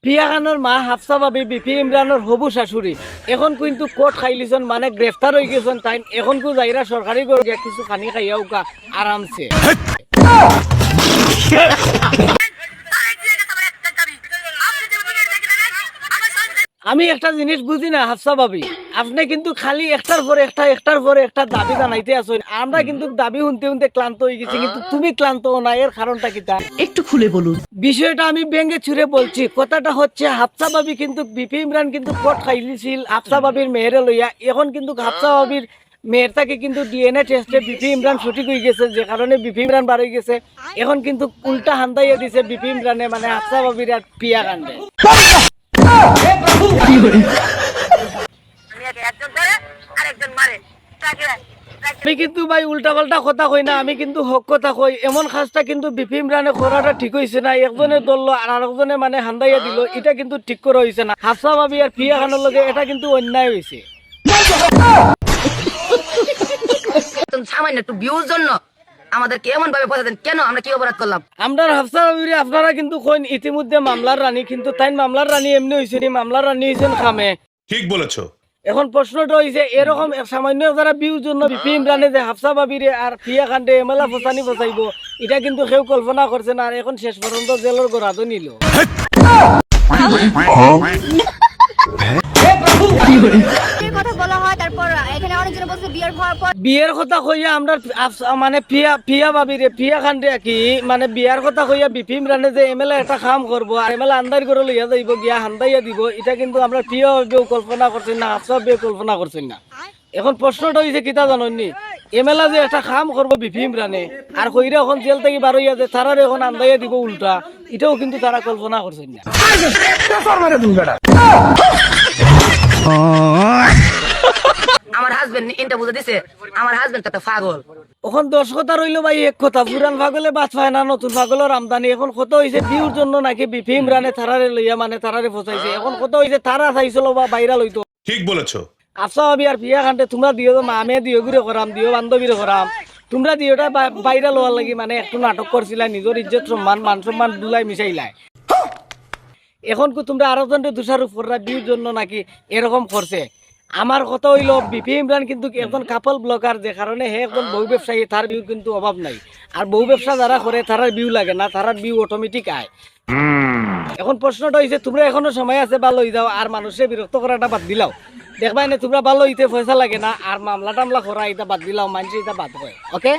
পিয়া খানের মা হাফসা ভাবি বিপি ইমরানের হবু শাশুড়ি এখন কিন্তু কোর্ট খাইলিছেন মানে গ্রেফতার হয়ে গেছেন তাই এখন কু যাইরা সরকারি করে গিয়া কিছু খানি খাইয়া উকা আরামসে। আমি একটা জিনিস বুঝি না হাফসা ভাবি, আপনি কিন্তু খালি একটার পরে একটা দাবি জানাইতে আসেন। আমরা কিন্তু দাবি শুনতে ক্লান্ত হয়ে গেছি, কিন্তু তুমি ক্লান্ত না, এর কারণটা কি? একটু খুলে বলুন। বিষয়টা আমি ভেঙে ছুড়ে বলছি। কথাটা হচ্ছে হাফসা ভাবি কিন্তু বিপি ইমরান কিন্তু কোর্ট খাইলিছিল হাফসা ভাবির মেয়েরে লইয়া। এখন কিন্তু হাফসা ভাবির মেয়েরটাকে কিন্তু ডিএনএ টেস্টে বিপি ইমরান সঠিক হয়ে গেছে, যে কারণে বিপি ইমরান বার হয়ে গেছে। এখন কিন্তু উল্টা হান্দাইয়া দিছে বিপি ইমরানে, মানে হাফসা ভাবির আর পিয়া কাণ্ডে। আমি কিন্তু ভাই উল্টা পাল্টা কথা কই না, আমি কিন্তু হক কথা কই। এমন কাজটা কিন্তু বিপি ইমরানে করাটা ঠিক হয়েছে না। একজনে ধরলো আর আরেকজনে মানে হান্দাইয়া দিল, এটা কিন্তু ঠিক করা হয়েছে না। হাফসা ভাবি আর পিয়া খানের লগে এটা কিন্তু অন্যায় হয়েছে। সামান্য একটু ভিউর জন্য আমাদের কেমন ভাবে পড়াতেন, কেন আমরা কি অপরাধ করলাম? আমরা হাফসা ভাবিরে আপনারা কিন্তু কইন ইতিমধ্যে মামলার রানী, কিন্তু তাই মামলার রানী এমনি হয়েছে নি, মামলার রানী হয়েছেন খামে। ঠিক বলেছো। এখন প্রশ্নটা হয়েছে এরকম সামান্য যারা বিউর জন্য বিপি ইমরানে যে হাফসা ভাবিরে আর পিয়া খান্ডে এমেলা ফসানি ফসাইব, এটা কিন্তু কেউ কল্পনা করছে না। আর এখন শেষ পর্যন্ত জেলের গোড়াতে নিল। বিয়ের কথা কইয়া আমরা মানে পিয়া ভাবিরে পিয়া খান্ডে কি মানে বিয়ার কথা কইয়া বিপি ইমরানে যে এমএলএ একটা কাম করবো আর এমএলএ আন্দার করে লইয়া যাইব গিয়া হান্দাইয়া দিব, এটা কিন্তু আমরা প্রিয় ভাবেও কল্পনা করছেন না, হাফসা ভাবেও কল্পনা করছেন না। এখন প্রশ্নটা হয়েছে কিতা জানেননি, এমএলএ যে একটা কাম করবো বিপি ইমরানে আর কইরা এখন জেল থেকে বার হইয়া যে তারারে এখন আন্দাইয়া দিব উল্টা, এটাও কিন্তু তারা কল্পনা করছেন না। আমার হাজবেন্ড ইনটা বুঝে দিছে, আমার হাজবেন্ড তো পাগল। এখন 10 কথা রইলো ভাই, এক কথা পুরান পাগলে বাদ পায় না, নতুন পাগলের আমদানি। এখন কত হয়েছে বিউর জন্য নাকি বিপি ইমরানে তারারে লইয়া মানে তারারে ফসাইছে। এখন কত হয়েছে তারা চাইছিল বা বাইরা লইতো। ঠিক বলেছো। আফসা ভাবি আর পিয়া খান্ডে তোমরা দিও তো মামে দিও ঘুরে করাম, দিও বান্ধবীরে করাম, তোমরা দিওটা বাইরা লওয়ার লাগি মানে একটু নাটক করছিলা, নিজের ইজ্জত সম্মান মান সম্মান দুলাই মিশাইলাই। এখন কো তোমরা আরো জনকে দোষারোপ কররা বিউর জন্য নাকি এরকম করছে। আমার কথা হইল বিপি ইমরান কিন্তু একজন কাপল ব্লগার, যে কারণে হে একজন বহু ব্যবসায়ী, তার বিউ কিন্তু অভাব নাই। আর বহু ব্যবসা যারা করে তারার বিউ লাগে না, তারার বিউ অটোমেটিক আয়। এখন প্রশ্নটা হয়েছে তোমরা এখনো সময় আছে ভালো হয়ে যাও আর মানুষের বিরক্ত করাটা বাদ দিলাও। দেখবাই না তোমরা ভালো হইতে পয়সা লাগে না আর মামলা টামলা করা এটা বাদ দিলাও, মানুষ এটা বাদ হয়। ওকে।